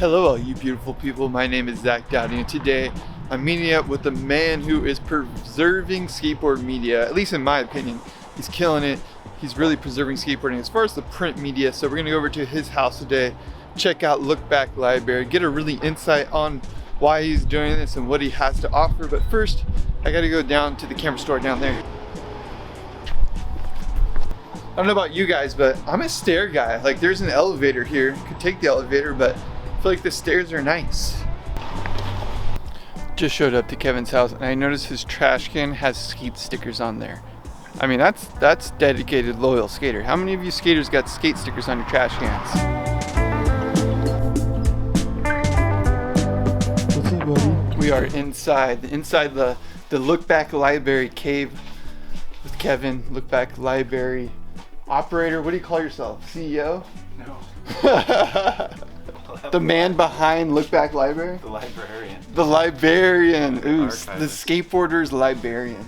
Hello all you beautiful people, my name is Zach Dowdy, and today I'm meeting up with the man who is preserving skateboard media, at least in my opinion. He's killing it. He's really preserving skateboarding as far as the print media, so we're gonna go over to his house today, check out Look Back Library, get a really insight on why he's doing this and what he has to offer. But first, I gotta go down to the camera store down there. I don't know about you guys, but I'm a stair guy. Like, there's an elevator here, could take the elevator, but I feel like the stairs are nice. Just showed up to Kevin's house and I noticed his trash can has skate stickers on there. I mean, that's dedicated, loyal skater. How many of you skaters got skate stickers on your trash cans? What's up, buddy? We are inside the Look Back Library cave with Kevin. Look Back Library operator. What do you call yourself? CEO? No. The man behind Look Back Library? The librarian. The librarian. Ooh, Archivist. the skateboarder's librarian.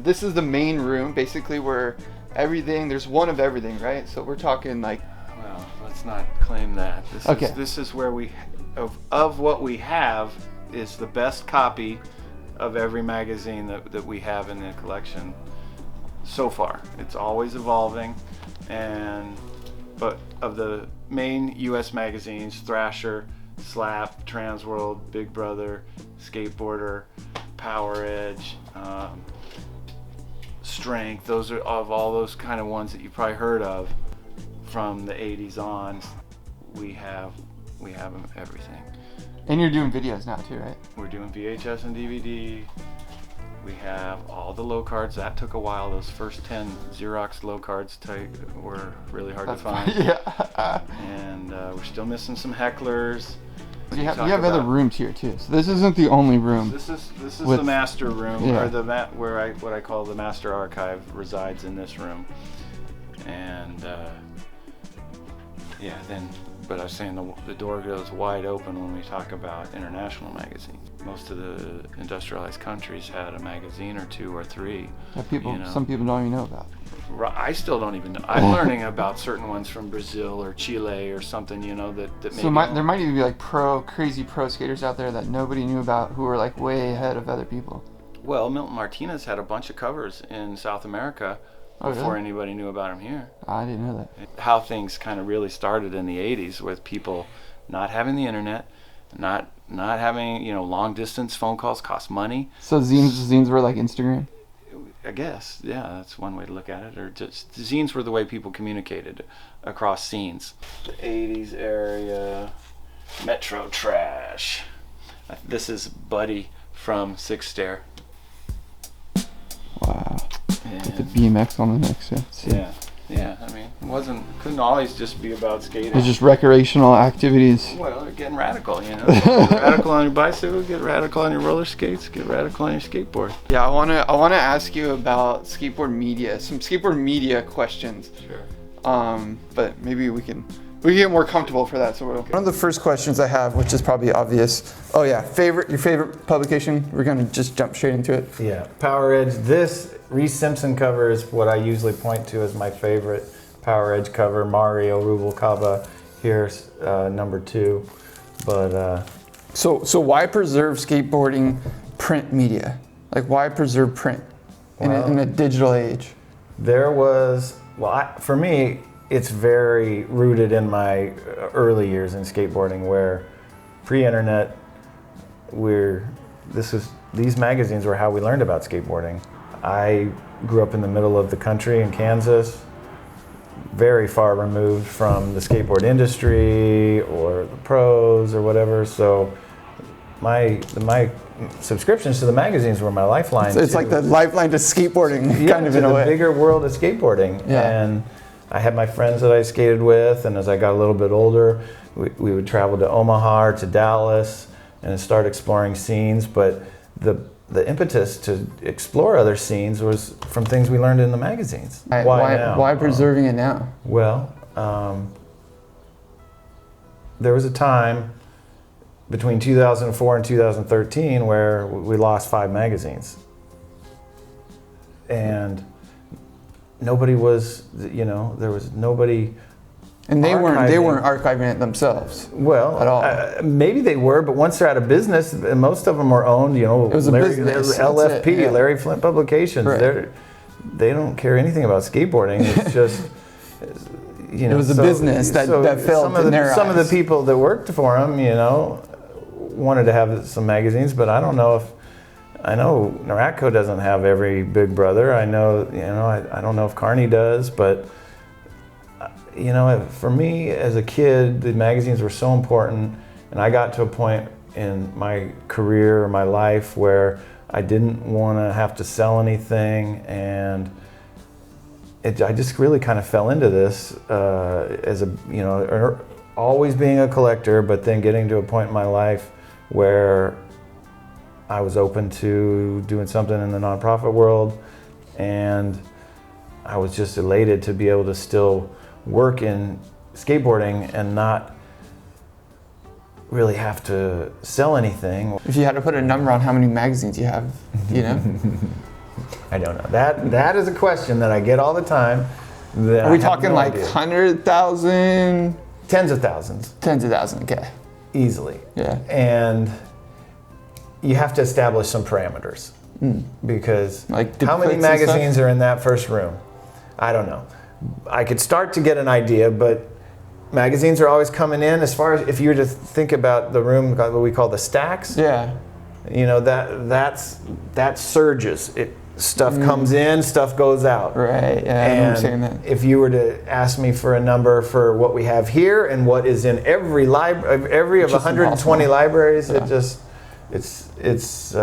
This is the main room, basically, where there's one of everything, right? So we're talking like... Well, let's not claim that. This is where of what we have is the best copy of every magazine that we have in the collection so far. It's always evolving, but of the main U.S. magazines, Thrasher, Slap, Transworld, Big Brother, Skateboarder, Power Edge, Strength, those are of all those kind of ones that you probably heard of from the 80s on. We have everything. And you're doing videos now too, right? We're doing VHS and DVD. We have all the low cards. That took a while. Those first 10 Xerox low cards were really hard to find. Yeah. And we're still missing some hecklers. You have other rooms here too. So this isn't the only room. This is the master room, yeah. Or what I call the master archive resides in this room. And but I was saying the door goes wide open when we talk about international magazines. Most of the industrialized countries had a magazine or two or three. That some people don't even know about. I still don't even know. I'm learning about certain ones from Brazil or Chile or something, that maybe... So there might even be like crazy pro skaters out there that nobody knew about who were like way ahead of other people. Well, Milton Martinez had a bunch of covers in South America before anybody knew about him here. I didn't know that. How things kind of really started in the 80s with people not having the internet, not having, long distance phone calls cost money. So zines were like Instagram? I guess, yeah, that's one way to look at it. Or just zines were the way people communicated across scenes. The 80s area, Metro Trash. This is Buddy from Six Stair. Wow. With the BMX on the next set. Yeah. I mean, couldn't always just be about skating. It's just recreational activities. Well, they're getting radical, Get radical on your bicycle, get radical on your roller skates, get radical on your skateboard. Yeah, I wanna ask you about skateboard media, some skateboard media questions. Sure. But maybe we can get more comfortable for that. So one of the first questions I have, which is probably obvious. Oh yeah, your favorite publication? We're gonna just jump straight into it. Yeah, Power Edge. This Reese Simpson cover is what I usually point to as my favorite Power Edge cover. Mario Rubalcaba here's number 2. But so why preserve skateboarding print media? Like, why preserve print in a digital age? For me, it's very rooted in my early years in skateboarding, where pre-internet, these magazines were how we learned about skateboarding. I grew up in the middle of the country in Kansas, very far removed from the skateboard industry or the pros or whatever. So my subscriptions to the magazines were my lifeline. It's like the lifeline to skateboarding, kind of in a way. The bigger world of skateboarding. Yeah. And I had my friends that I skated with, and as I got a little bit older, we would travel to Omaha or to Dallas and start exploring scenes. But the impetus to explore other scenes was from things we learned in the magazines. Why preserving it now? Well, there was a time between 2004 and 2013 where we lost 5 magazines. And nobody was, there was nobody And they archiving. weren't archiving it themselves. Well, at all. Maybe they were, but once they're out of business, and most of them are owned. You know, It was a business. LFP, That's it, yeah. Larry Flint Publications. Right. They don't care anything about skateboarding. It's just, you know, It was a business that failed in their some of the eyes. people that worked for them, you know, wanted to have some magazines, but I don't know if. I know Naratco doesn't have every Big Brother. I know, you know, I don't know if Carney does, but you know, for me as a kid, the magazines were so important, and I got to a point in my career, my life, where I didn't want to have to sell anything, and I just really kind of fell into this as a, you know, always being a collector, but then getting to a point in my life where I was open to doing something in the nonprofit world, and I was just elated to be able to still work in skateboarding and not really have to sell anything. If you had to put a number on how many magazines you have, you know? I don't know. That is a question that I get all the time. Are we talking like 100,000? Tens of thousands. Tens of thousands, okay. Easily. Yeah. And you have to establish some parameters. Because Like how many duplicates and magazines stuff? are in that first room? I don't know. I could start to get an idea, but magazines are always coming in. As far as if you were to think about the room, what we call the stacks, Yeah. you know, that surges. Stuff comes in, stuff goes out. Right, yeah, I remember saying And that. if you were to ask me for a number for what we have here and what is in every every of It's just 120 impossible. libraries, Yeah. it's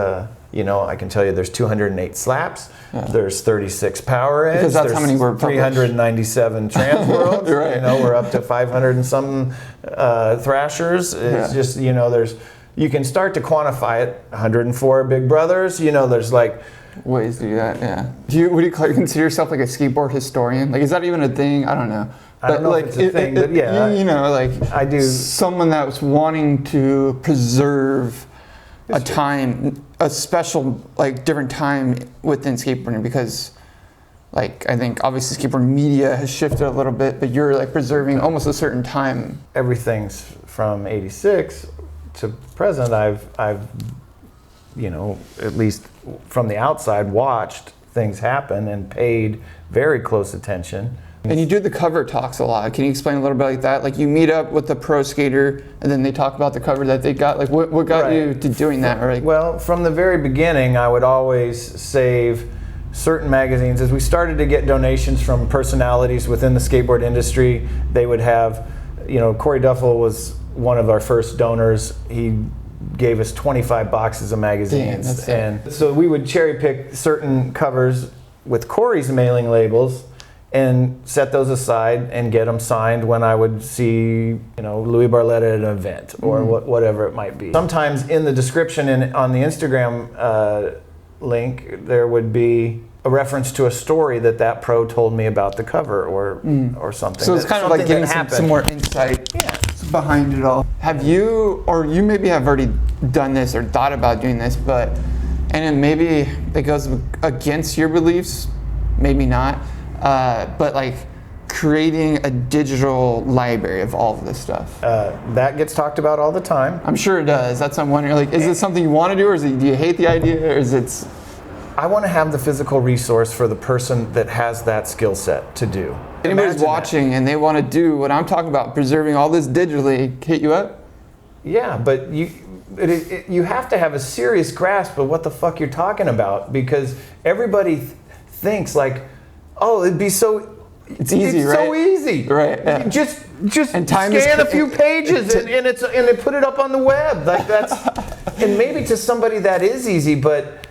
you know, I can tell you there's 208 slaps, there's 36 power ends, Because that's there's how many were published. 397 trans worlds, Right. you know, we're up to 500 and some thrashers. It's Yeah. just, you know, you can start to quantify it. 104 Big Brothers, you know, there's like, Ways to do that, yeah. Would you consider yourself like a skateboard historian? Like, is that even a thing? I don't know. I don't know like, if it's a thing, but yeah. You know, like I do. someone that was wanting to preserve a time, a special, like different time within skateboarding, because like I think obviously skateboard media has shifted a little bit, but you're like preserving almost a certain time. Everything's from 86 to present. I've you know, at least from the outside, watched things happen and paid very close attention. And you do the cover talks a lot. Can you explain a little bit like that? Like you meet up with the pro skater and then they talk about the cover that they got. Like what got Right. you to doing that? Or like, Well, from the very beginning, I would always save certain magazines. As we started to get donations from personalities within the skateboard industry, they would have, you know, Corey Duffel was one of our first donors. He gave us 25 boxes of magazines. Damn, that's and so we would cherry pick certain covers with Corey's mailing labels and set those aside and get them signed when I would see, you know, Louis Barletta at an event or whatever it might be. Sometimes in the description on the Instagram link, there would be a reference to a story that pro told me about the cover or something. so it's kind of like getting some more insight behind it all. Have you, or you maybe have already done this or thought about doing this, but, and then maybe it goes against your beliefs, maybe not, but like creating a digital library of all of this stuff. That gets talked about all the time. I'm sure it does. That's what I'm wondering. Like, is it something you want to do, or do you hate the idea, or is it? I want to have the physical resource for the person that has that skill set to do. Anybody's Imagine watching and they want to do what I'm talking about, preserving all this digitally, hit you up? Yeah, but you have to have a serious grasp of what the fuck you're talking about, because everybody thinks like, oh, it'd be so. It's easy, it's right? so easy. Right, yeah. Just And time is scan a few pages and they put it up on the web. Like that's, and maybe to somebody that is easy, but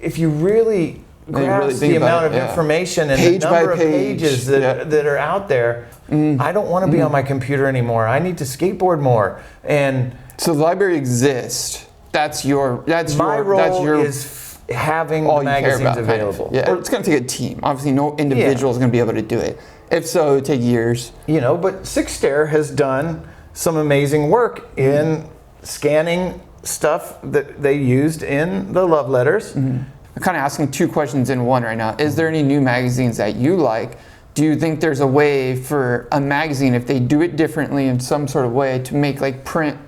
if you really grasp think the about amount it, of yeah. information and Page the by number of page, pages yeah. that are out there, I don't want to be on my computer anymore. I need to skateboard more. And So the library exists. That's my role is having all the you care magazines about, kind of. available. Yeah, or it's going to take a team. Obviously, no individual is going to be able to do it. If so, it would take years. You know, but Six Stair has done some amazing work in scanning stuff that they used in the love letters. I'm kind of asking two questions in one right now. Is there any new magazines that you like Do you think there's a way for a magazine, if they do it differently in some sort of way, to make like print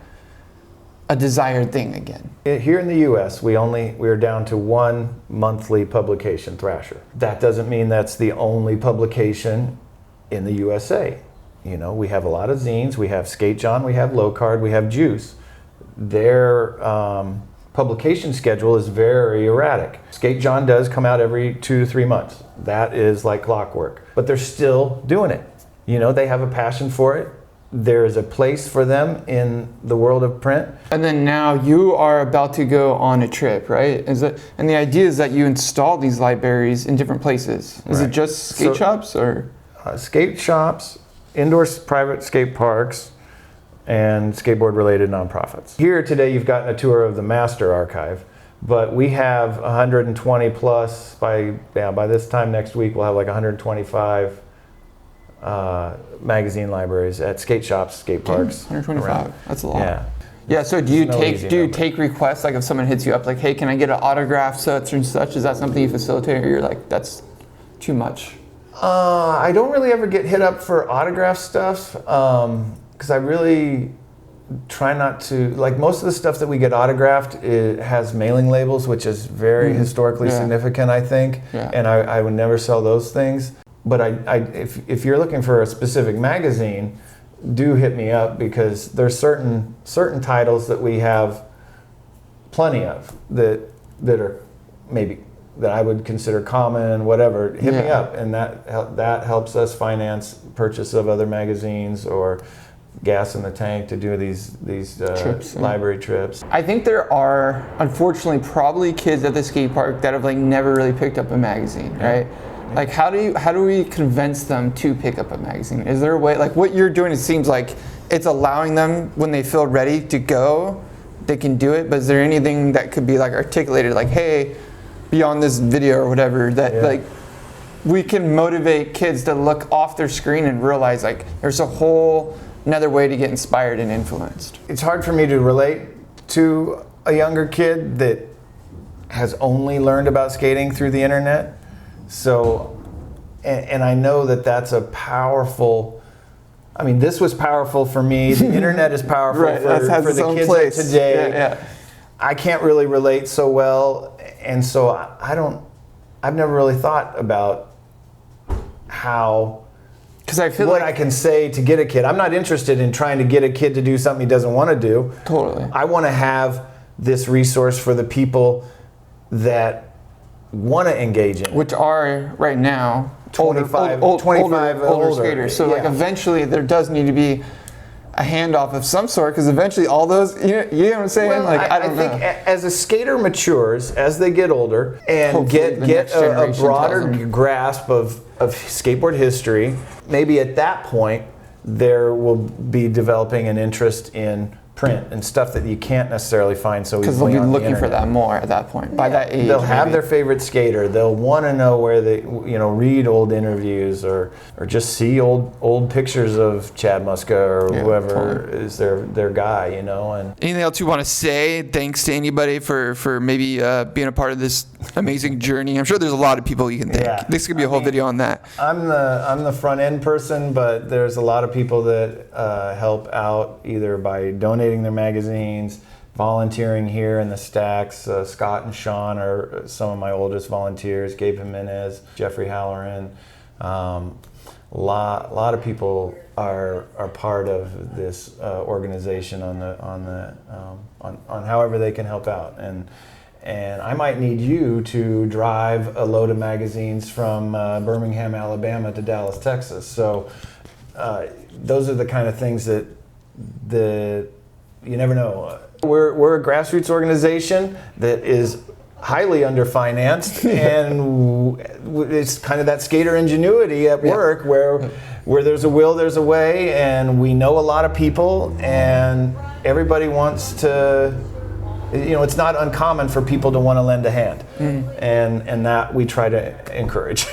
a desired thing again? Here in the U.S., we're down to one monthly publication, Thrasher. That doesn't mean that's the only publication in the USA. You know, we have a lot of zines. We have Skate John, we have Low Card, we have Juice. Their publication schedule is very erratic. Skate John does come out every 2 to 3 months. That is like clockwork. But they're still doing it. You know, they have a passion for it. There is a place for them in the world of print. And then now you are about to go on a trip, right? And the idea is that you install these libraries in different places. Is it just skate shops or? Skate shops, indoor private skate parks, and skateboard-related nonprofits. Here today you've gotten a tour of the master archive, but we have 120 plus, by this time next week we'll have like 125 magazine libraries at skate shops, skate parks. 125, around. That's a lot. Yeah. Yeah, so do you take requests, like if someone hits you up like, hey, can I get an autograph such and such? Is that something you facilitate, or you're like, that's too much? I don't really ever get hit up for autograph stuff, because I really try not to, like most of the stuff that we get autographed, it has mailing labels, which is very historically significant, I think, and I would never sell those things. But if you're looking for a specific magazine, do hit me up, because there's certain titles that we have plenty of that are maybe that I would consider common, whatever. Hit me up, and that helps us finance purchase of other magazines or gas in the tank to do these trips, library trips. I think there are, unfortunately, probably kids at the skate park that have like never really picked up a magazine, right? Like how do we convince them to pick up a magazine? Is there a way, like what you're doing, it seems like it's allowing them, when they feel ready to go, they can do it, but is there anything that could be like articulated, like, hey, beyond this video or whatever, that like we can motivate kids to look off their screen and realize like there's a whole another way to get inspired and influenced? It's hard for me to relate to a younger kid that has only learned about skating through the internet. So, and I know that that's a powerful, I mean, this was powerful for me. The internet is powerful for the kids of today. I can't really relate so well. And so I've never really thought about how, because I feel I can say to get a kid. I'm not interested in trying to get a kid to do something he doesn't want to do. Totally. I want to have this resource for the people that want to engage in it. Which are right now 25 older skaters. So like eventually there does need to be a handoff of some sort, because eventually all those, you know what I'm saying? Well, like I think as a skater matures, as they get older and get a broader grasp of skateboard history, maybe at that point there will be developing an interest in print and stuff that you can't necessarily find so easily. Because they'll be looking for that more at that point. By that age, they'll have their favorite skater. They'll want to know where they, read old interviews or just see old pictures of Chad Muska or whoever is their guy, And anything else you want to say? Thanks to anybody for maybe being a part of this amazing journey. I'm sure there's a lot of people you can thank. Yeah. This could be a whole video on that. I'm the front end person, but there's a lot of people that help out either by donating their magazines, volunteering here in the stacks. Scott and Sean are some of my oldest volunteers. Gabe Jimenez, Jeffrey Halloran. A lot of people are part of this organization on however they can help out. And I might need you to drive a load of magazines from Birmingham, Alabama to Dallas, Texas. So those are the kind of things that you never know. We're a grassroots organization that is highly underfinanced, and it's kind of that skater ingenuity at work where there's a will, there's a way, and we know a lot of people, and everybody wants to, it's not uncommon for people to want to lend a hand, and that we try to encourage.